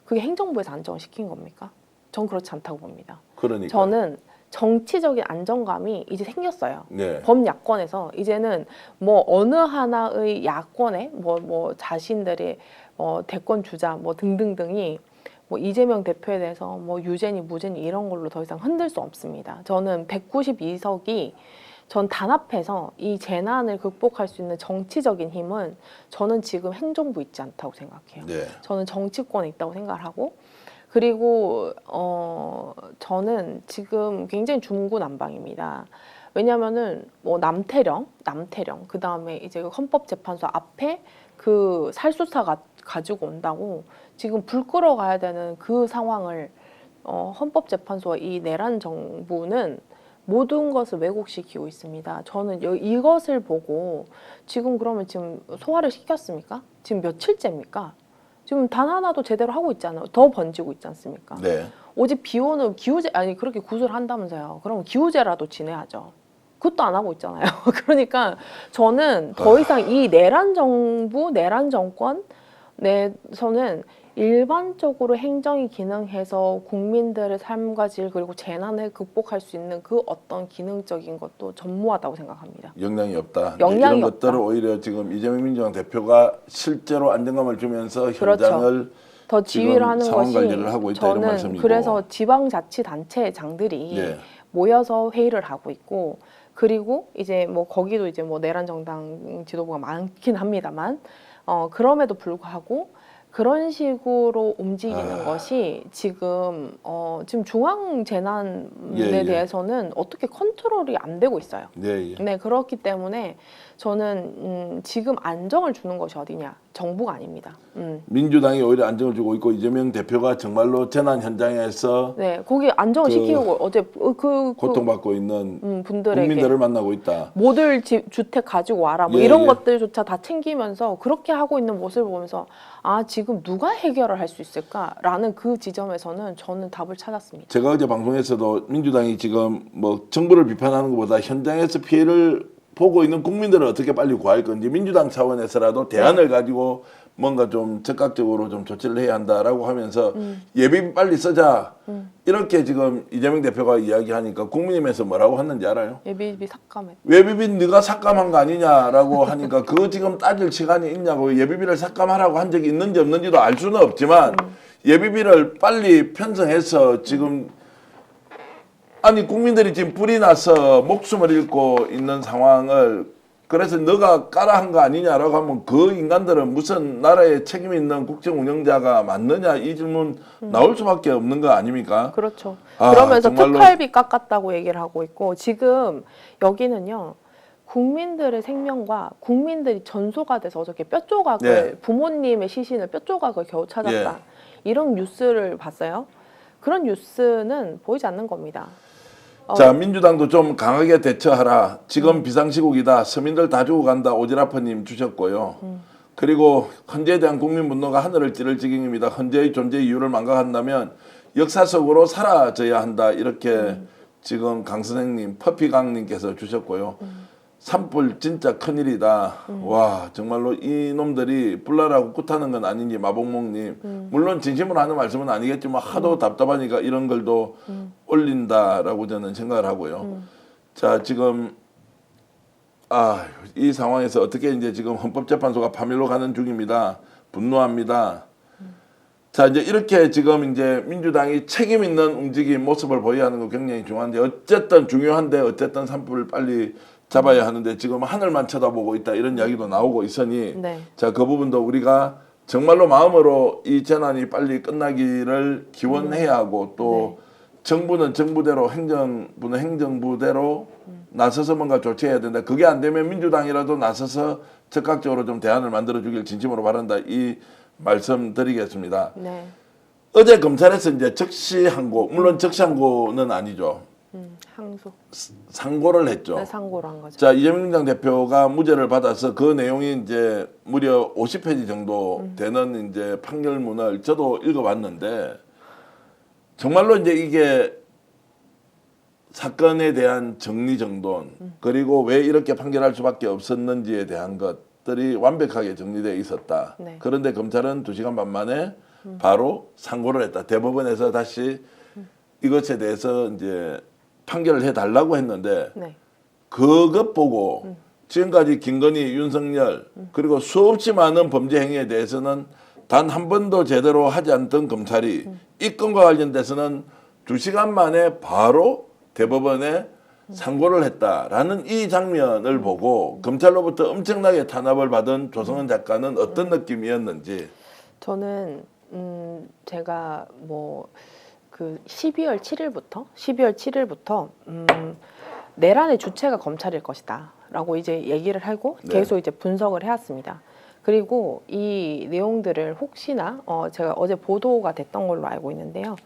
그게 행정부에서 안정을 시킨 겁니까? 전 그렇지 않다고 봅니다. 그러니까. 저는 정치적인 안정감이 이제 생겼어요. 네. 범야권에서 이제는 뭐 어느 하나의 야권에 뭐 자신들의 대권 주자 뭐 등등등이 뭐 이재명 대표에 대해서 뭐 유죄니 무죄니 이런 걸로 더 이상 흔들 수 없습니다. 저는 192석이 전 단합해서 이 재난을 극복할 수 있는 정치적인 힘은 저는 지금 행정부 있지 않다고 생각해요. 네. 저는 정치권에 있다고 생각을 하고 그리고 저는 지금 굉장히 중구난방입니다. 왜냐하면은 뭐 남태령 그 다음에 이제 헌법재판소 앞에 그 살수사가 가지고 온다고 지금 불 끌어가야 되는 그 상황을 헌법재판소와 이 내란 정부는 모든 것을 왜곡시키고 있습니다. 저는 이것을 보고 지금 그러면 지금 소화를 시켰습니까? 지금 며칠째입니까? 지금 단 하나도 제대로 하고 있지 않아요. 더 번지고 있지 않습니까? 네. 오직 비오는 기후제 아니 그렇게 구술을 한다면서요. 그럼 기후제라도 지내야죠. 그것도 안 하고 있잖아요. 그러니까 저는 더 이상 이 내란 정부, 내란 정권 내에서는 일반적으로 행정이 기능해서 국민들의 삶과 질 그리고 재난을 극복할 수 있는 그 어떤 기능적인 것도 전무하다고 생각합니다. 영향이 없다. 영향이 이런 없다. 것들을 오히려 지금 이재명 민주당 대표가 실제로 안정감을 주면서 그렇죠. 현장을 더 지휘를 지금 하는 상황 것이 관리를 하고 있다 이런 저는 말씀이고. 그래서 지방자치단체장들이 예. 모여서 회의를 하고 있고 그리고 이제 뭐 거기도 이제 뭐 내란 정당 지도부가 많긴 합니다만 그럼에도 불구하고 그런 식으로 움직이는 것이 지금 지금 중앙 재난에 예. 대해서는 어떻게 컨트롤이 안 되고 있어요. 네, 예. 네, 그렇기 때문에 저는 지금 안정을 주는 것이 어디냐? 정부가 아닙니다. 민주당이 오히려 안정을 주고 있고 이재명 대표가 정말로 재난 현장에서 네, 거기 안정을 시키고 어제 고통받고 있는 분들에게 국민들을 만나고 있다. 모듈 주택 가지고 와라 뭐 예, 이런 예. 것들조차 다 챙기면서 그렇게 하고 있는 모습을 보면서 아 지금 누가 해결을 할 수 있을까라는 그 지점에서는 저는 답을 찾았습니다. 제가 어제 방송에서도 민주당이 지금 뭐 정부를 비판하는 것보다 현장에서 피해를 보고 있는 국민들을 어떻게 빨리 구할 건지 민주당 차원에서라도 대안을 가지고 뭔가 좀 적극적으로 좀 조치를 해야 한다라고 하면서 예비비 빨리 쓰자 이렇게 지금 이재명 대표가 이야기하니까 국민의힘에서 뭐라고 했는지 알아요? 예비비 삭감해. 예비비 네가 삭감한 거 아니냐라고 하니까 그거 지금 따질 시간이 있냐고 예비비를 삭감하라고 한 적이 있는지 없는지도 알 수는 없지만 예비비를 빨리 편성해서 지금 아니 국민들이 지금 불이 나서 목숨을 잃고 있는 상황을 그래서 너가 까라 한 거 아니냐라고 하면 그 인간들은 무슨 나라에 책임 있는 국정 운영자가 맞느냐 이 질문 나올 수밖에 없는 거 아닙니까? 그렇죠. 아, 그러면서 정말로. 특활비 깎았다고 얘기를 하고 있고 지금 여기는요. 국민들의 생명과 국민들이 전소가 돼서 어저께 뼈조각을 네. 부모님의 시신을 뼈조각을 겨우 찾았다. 예. 이런 뉴스를 봤어요. 그런 뉴스는 보이지 않는 겁니다. 자 민주당도 좀 강하게 대처하라. 지금 비상시국이다. 서민들 다 죽어간다. 오지라퍼님 주셨고요. 그리고 헌재에 대한 국민 분노가 하늘을 찌를 지경입니다. 헌재의 존재 이유를 망각한다면 역사 속으로 사라져야 한다. 이렇게 지금 강 선생님, 퍼피강님께서 주셨고요. 산불 진짜 큰일이다. 와 정말로 이놈들이 불나라고 굿하는 건 아닌지 마복목님. 물론 진심으로 하는 말씀은 아니겠지만 하도 답답하니까 이런 글도 올린다라고 저는 생각을 하고요. 자 지금 이 상황에서 어떻게 이제 지금 헌법재판소가 파멸로 가는 중입니다. 분노합니다. 자 이제 이렇게 지금 이제 민주당이 책임 있는 움직임 모습을 보여야 하는 거 굉장히 중요한데 어쨌든 중요한데 어쨌든 산불을 빨리 잡아야 하는데 지금 하늘만 쳐다보고 있다 이런 이야기도 나오고 있으니 네. 자 그 부분도 우리가 정말로 마음으로 이 재난이 빨리 끝나기를 기원해야 하고 또 정부는 정부대로 행정부는 행정부대로 나서서 뭔가 조치해야 된다. 그게 안 되면 민주당이라도 나서서 적극적으로 좀 대안을 만들어 주길 진심으로 바란다. 이 말씀 드리겠습니다. 네. 어제 검찰에서 이제 적시항고 물론 적시항고는 아니죠. 항소. 상고를 했죠. 네, 상고를 한 거죠. 자 이재명 당 대표가 무죄를 받아서 그 내용이 이제 무려 50페이지 정도 되는 이제 판결문을 저도 읽어봤는데 정말로 이제 이게 사건에 대한 정리정돈 그리고 왜 이렇게 판결할 수밖에 없었는지에 대한 것들이 완벽하게 정리되어 있었다. 네. 그런데 검찰은 2시간 반 만에 바로 상고를 했다. 대법원에서 다시 이것에 대해서 이제 판결을 해달라고 했는데 네. 그것 보고 지금까지 김건희, 윤석열 그리고 수없이 많은 범죄 행위에 대해서는 단 한 번도 제대로 하지 않던 검찰이 이 건과 관련돼서는 2시간 만에 바로 대법원에 상고를 했다라는 이 장면을 보고 검찰로부터 엄청나게 탄압을 받은 조성은 작가는 어떤 느낌이었는지. 저는 제가 뭐 그 12월 7일부터 내란의 주체가 검찰일 것이다라고 이제 얘기를 하고 네. 계속 이제 분석을 해왔습니다. 그리고 이 내용들을 혹시나 제가 어제 보도가 됐던 걸로 알고 있는데요.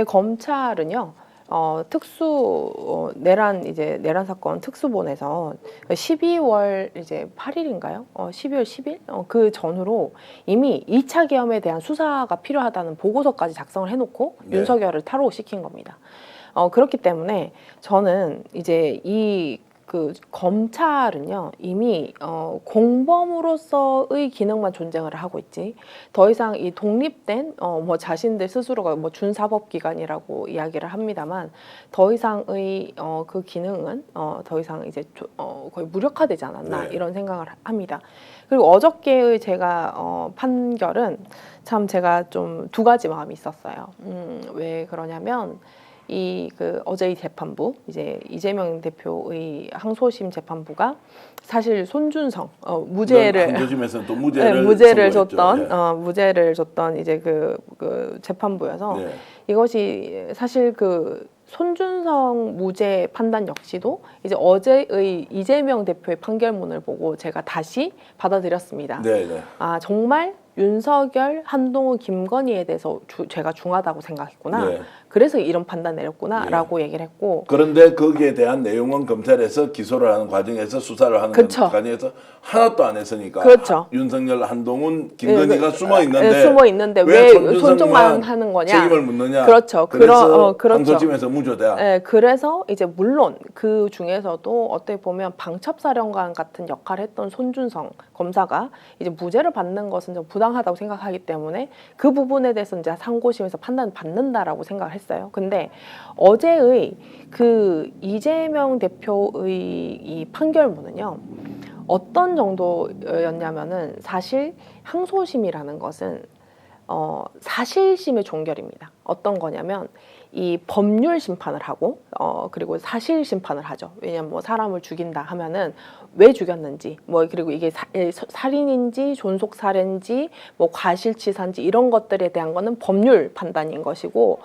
검찰은요 내란 사건 특수본에서 12월 이제 8일인가요? 12월 10일? 그 전후로 이미 2차 계엄에 대한 수사가 필요하다는 보고서까지 작성을 해놓고 네. 윤석열을 탈옥시킨 겁니다. 그렇기 때문에 저는 이제 그 검찰은요 이미 공범으로서의 기능만 존재를 하고 있지 더 이상 이 독립된 뭐 자신들 스스로가 뭐 준사법기관이라고 이야기를 합니다만 더 이상의 그 기능은 더 이상 이제 거의 무력화되지 않았나 네. 이런 생각을 합니다. 그리고 어저께의 제가 판결은 참 제가 좀 두 가지 마음이 있었어요. 왜 그러냐면 그 어제 이 재판부 이제 이재명 대표의 항소심 재판부가 사실 손준성 무죄를 항소심에서는 또 네, 무죄를 줬던 예. 무죄를 줬던 이제 그 재판부여서 네. 이것이 사실 그 손준성 무죄 판단 역시도 이제 어제의 이재명 대표의 판결문을 보고 제가 다시 받아들였습니다. 네, 네. 아 정말 윤석열, 한동훈, 김건희에 대해서 제가 중하다고 생각했구나. 네. 그래서 이런 판단 내렸구나라고 얘기를 했고. 그런데 거기에 대한 내용은 검찰에서 기소를 하는 과정에서 수사를 하는 그쵸. 과정에서 하나도 안 했으니까 그렇죠. 윤석열, 한동훈, 김건희가 숨어 있는데 왜 손준성만 손쪽만 하는 거냐? 책임을 묻느냐? 그렇죠. 그래서 그렇죠. 항소심에서 무죄다. 네, 그래서 이제 물론 그 중에서도 어떻게 보면 방첩사령관 같은 역할을 했던 손준성 검사가 이제 무죄를 받는 것은 좀 부당하다고 생각하기 때문에 그 부분에 대해서 이제 상고심에서 판단 받는다라고 생각을 했어요. 근데 어제의 그 이재명 대표의 이 판결문은요. 어떤 정도였냐면은 사실 항소심이라는 것은 사실심의 종결입니다. 어떤 거냐면 이 법률 심판을 하고 그리고 사실 심판을 하죠. 왜냐면 뭐 사람을 죽인다 하면은 왜 죽였는지 뭐 그리고 이게 살인인지 존속 살인지 뭐 과실치사인지 이런 것들에 대한 거는 법률 판단인 것이고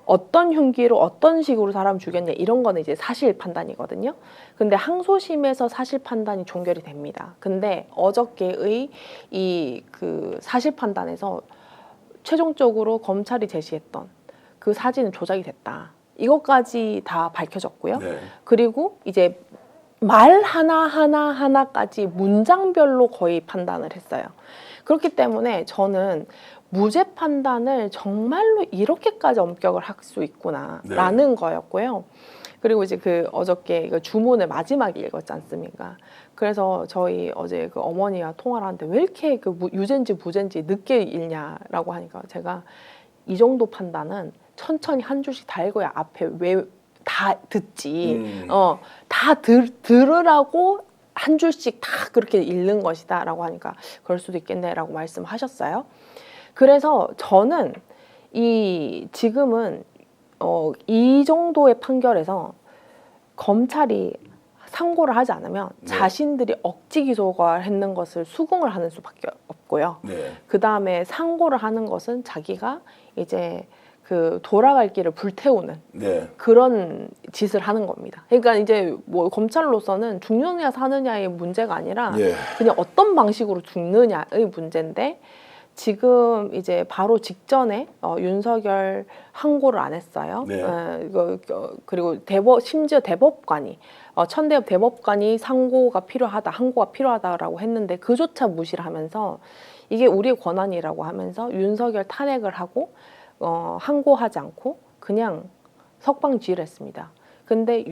어떤 흉기로 어떤 식으로 사람 죽였냐 이런 거는 이제 사실 판단이거든요. 근데 항소심에서 사실 판단이 종결이 됩니다. 근데 어저께의 이 그 사실 판단에서 최종적으로 검찰이 제시했던 그 사진은 조작이 됐다. 이것까지 다 밝혀졌고요. 네. 그리고 이제 말 하나까지 문장별로 거의 판단을 했어요. 그렇기 때문에 저는 무죄 판단을 정말로 이렇게까지 엄격을 할 수 있구나라는 거였고요. 그리고 이제 그 어저께 그 주문을 마지막에 읽었지 않습니까? 그래서 저희 어제 그 어머니와 통화를 하는데 왜 이렇게 그 유죄인지 무죄인지 늦게 읽냐라고 하니까 제가 이 정도 판단은 천천히 한 줄씩 다 읽어야 앞에 왜 다 듣지. 다 들으라고 한 줄씩 다 그렇게 읽는 것이다라고 하니까 그럴 수도 있겠네라고 말씀하셨어요. 그래서 저는 지금은 이 정도의 판결에서 검찰이 상고를 하지 않으면 네. 자신들이 억지 기소가 했는 것을 수긍을 하는 수밖에 없고요. 네. 그 다음에 상고를 하는 것은 자기가 이제 그 돌아갈 길을 불태우는 네. 그런 짓을 하는 겁니다. 그러니까 이제 뭐 검찰로서는 죽느냐 사느냐의 문제가 아니라 예. 그냥 어떤 방식으로 죽느냐의 문제인데 지금 이제 바로 직전에 윤석열 항고를 안 했어요. 네. 그리고 심지어 대법관이 천대엽 대법관이 항고가 필요하다라고 했는데 그조차 무시를 하면서 이게 우리의 권한이라고 하면서 윤석열 탄핵을 하고 항고하지 않고 그냥 석방지휘를 했습니다. 근데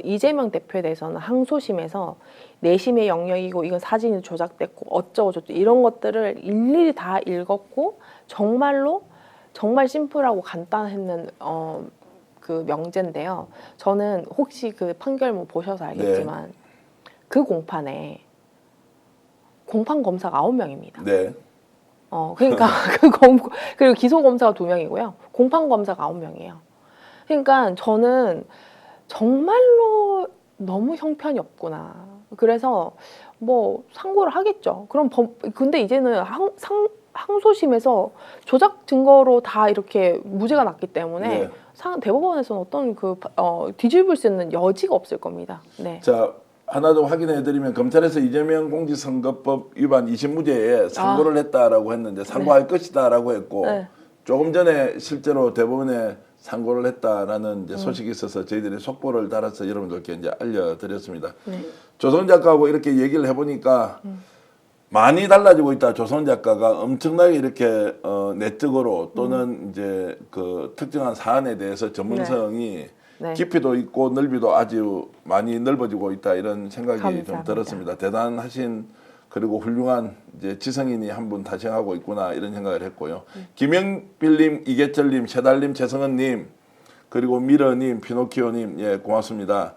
이재명 대표에 대해서는 항소심에서 내심의 영역이고 이건 사진이 조작됐고 어쩌고 저쩌고 이런 것들을 일일이 다 읽었고 정말로 정말 심플하고 간단했는 그 명제인데요. 저는 혹시 그 판결문 보셔서 알겠지만 그 공판에 공판 검사가 9명입니다. 네. 그러니까 그리고 기소 검사가 2명이고요. 공판 검사가 9명이에요. 그러니까 저는 정말로 너무 형편이 없구나. 그래서 뭐 상고를 하겠죠. 근데 이제는 항소심에서 조작 증거로 다 이렇게 무죄가 났기 때문에 네. 대법원에서는 어떤 뒤집을 수 있는 여지가 없을 겁니다. 네. 자, 하나 더 확인해드리면 검찰에서 이재명 공직선거법 위반 20무죄에 상고를 했다라고 했는데 상고할 것이다라고 했고 네. 조금 전에 실제로 대법원에 상고를 했다라는 이제 소식이 있어서 저희들이 속보를 달아서 여러분들께 이제 알려드렸습니다. 네. 조선 작가하고 이렇게 얘기를 해보니까 많이 달라지고 있다. 조선 작가가 엄청나게 이렇게 내적으로 또는 이제 그 특정한 사안에 대해서 전문성이 네. 깊이도 있고 넓이도 아주 많이 넓어지고 있다. 이런 생각이 감사합니다. 좀 들었습니다. 대단하신 그리고 훌륭한 이제 지성인이 한 분 탄생하고 있구나 이런 생각을 했고요. 김영필님, 이계철님, 최달님, 최성은님, 그리고 미러님, 피노키오님, 예 고맙습니다.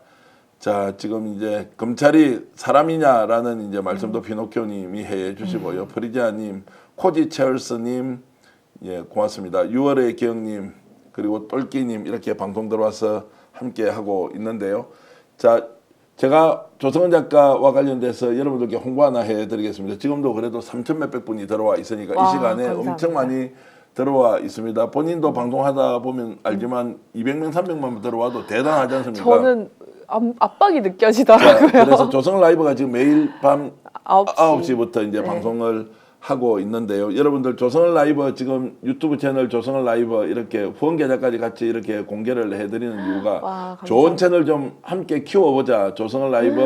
자 지금 이제 검찰이 사람이냐라는 이제 말씀도 피노키오님이 해주시고요. 프리지아님, 코지 체얼스님, 예 고맙습니다. 6월의 기영님, 그리고 똘끼님 이렇게 방송 들어와서 함께 하고 있는데요. 자. 제가 조성은 작가와 관련돼서 여러분들께 홍보 하나 해드리겠습니다. 지금도 그래도 3천 몇백 분이 들어와 있으니까 와, 이 시간에 감사합니다. 엄청 많이 들어와 있습니다. 본인도 방송하다 보면 알지만 200명, 300명 들어와도 대단하지 않습니까? 저는 압박이 느껴지더라고요. 그래서 조성은 라이브가 지금 매일 밤 9시. 9시부터 이제 네. 방송을 하고 있는데요. 여러분들 조성은 라이브 지금 유튜브 채널 조성은 라이브 이렇게 후원 계좌까지 같이 이렇게 공개를 해드리는 이유가 와, 감사합니다. 좋은 채널 좀 함께 키워보자. 조성은 라이브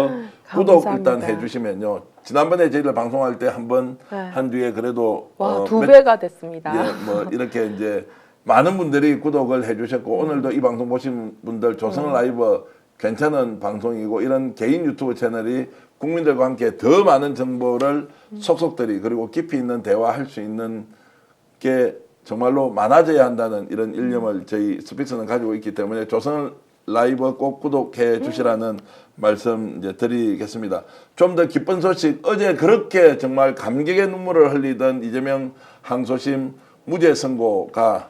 구독 일단 감사합니다. 해주시면요. 지난번에 저희들 방송할 때 한 번 네. 한 뒤에 그래도 와, 2배가 됐습니다. 예, 뭐 이렇게 이제 많은 분들이 구독을 해주셨고 오늘도 이 방송 보신 분들 조성은 라이브 괜찮은 방송이고 이런 개인 유튜브 채널이 국민들과 함께 더 많은 정보를 속속들이 그리고 깊이 있는 대화할 수 있는 게 정말로 많아져야 한다는 이런 일념을 저희 스픽스는 가지고 있기 때문에 조선을 라이브 꼭 구독해 주시라는 말씀 이제 드리겠습니다. 좀 더 기쁜 소식, 어제 그렇게 정말 감격의 눈물을 흘리던 이재명 항소심 무죄 선고가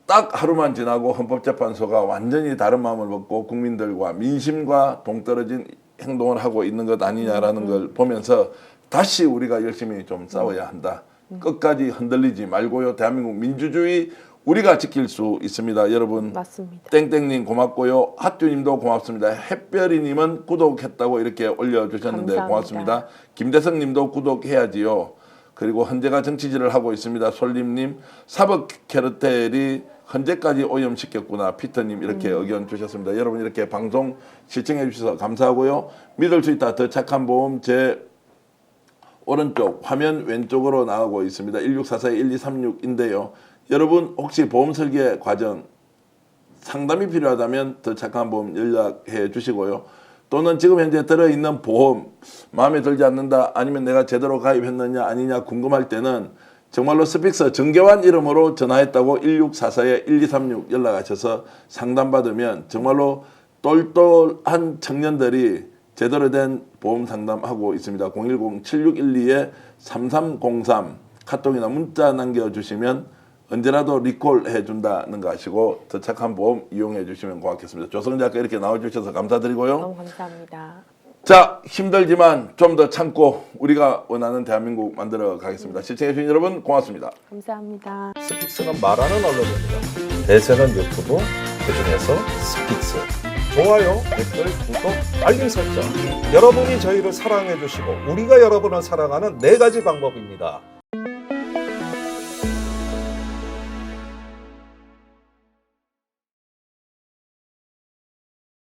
딱 하루만 지나고 헌법재판소가 완전히 다른 마음을 먹고 국민들과 민심과 동떨어진 행동을 하고 있는 것 아니냐라는 걸 보면서 다시 우리가 열심히 좀 싸워야 한다. 끝까지 흔들리지 말고요. 대한민국 민주주의 우리가 지킬 수 있습니다. 여러분. 맞습니다. 땡땡님 고맙고요. 핫듀님도 고맙습니다. 햇별이님은 구독했다고 이렇게 올려주셨는데 감사합니다. 고맙습니다. 김대성님도 구독해야지요. 그리고 헌재가 정치질을 하고 있습니다. 솔림님, 사법 캐러텔이 헌재까지 오염시켰구나. 피터님 이렇게 의견 주셨습니다. 여러분 이렇게 방송 시청해 주셔서 감사하고요. 믿을 수 있다. 더 착한 보험 제 오른쪽 화면 왼쪽으로 나오고 있습니다. 1644-1236인데요. 여러분 혹시 보험 설계 과정 상담이 필요하다면 더 착한 보험 연락해 주시고요. 또는 지금 현재 들어있는 보험 마음에 들지 않는다 아니면 내가 제대로 가입했느냐 아니냐 궁금할 때는 정말로 스픽스 정계환 이름으로 전화했다고 1644-1236 연락하셔서 상담받으면 정말로 똘똘한 청년들이 제대로 된 보험 상담하고 있습니다. 010-7612-3303 카톡이나 문자 남겨주시면 언제라도 리콜 해준다는 거 아시고 더 착한 보험 이용해 주시면 고맙겠습니다. 조성은 작가 이렇게 나와주셔서 감사드리고요. 너무 감사합니다. 자, 힘들지만 좀 더 참고 우리가 원하는 대한민국 만들어 가겠습니다. 시청해주신 여러분 고맙습니다. 감사합니다. 스픽스가 말하는 언론입니다. 대세는 유튜브, 그중에서 스픽스. 좋아요, 댓글, 구독, 알림 설정. 여러분이 저희를 사랑해 주시고 우리가 여러분을 사랑하는 4가지 방법입니다.